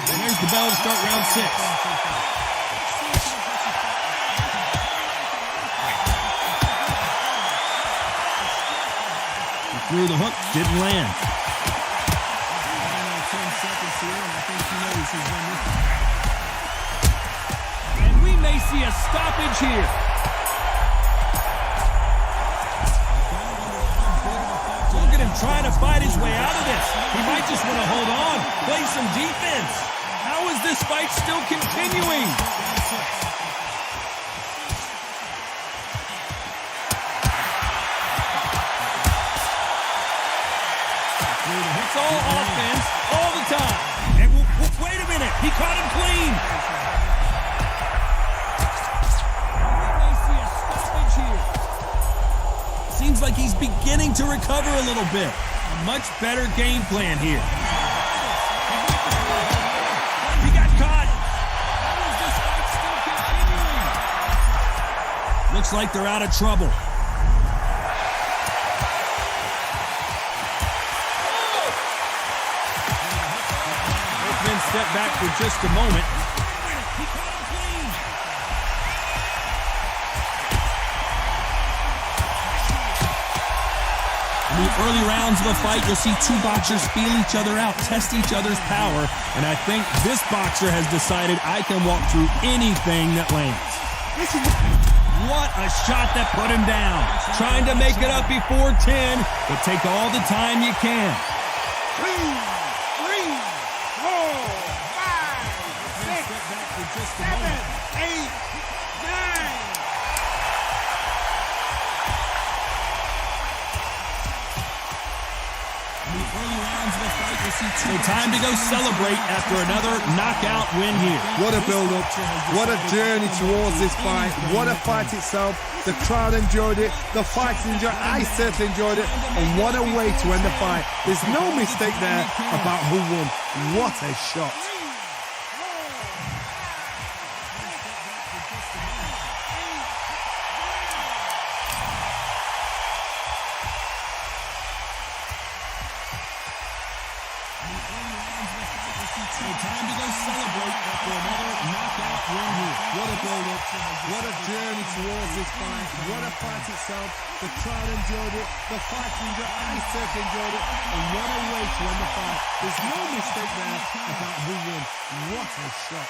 And there's the bell to start round 6. He threw the hook, didn't land. 10 seconds here, and I think he knows who's won this. And we may see a stoppage here. Look at him trying to fight his way out of this. He might just want to hold on, play some defense. How is this fight still continuing? It's all offense, all the time. And wait a minute, he caught him clean. We may see a stoppage here. Seems like he's beginning to recover a little bit. A much better game plan here. He got caught. Looks like they're out of trouble. Both men step back for just a moment. In the early rounds of a fight, you'll see two boxers feel each other out, test each other's power, and I think this boxer has decided I can walk through anything that lands. What a shot that put him down. Trying to make it up before 10, but take all the time you can. 2, 3, 4, 5, 6, 7, 8, 9. So time to go celebrate after another knockout win here. What a build-up, what a journey towards this fight, what a fight itself. The crowd enjoyed it, the fighters enjoyed it, I certainly enjoyed it, and what a way to end the fight. There's no mistake there about who won. What a shot. Time to go celebrate after another knockout win here. What a build-up, what a journey towards this fight, what a fight itself. The crowd enjoyed it, the fighters enjoyed it, I certainly enjoyed it, and what a way to end the fight. There's no mistake there about who won. What a shot.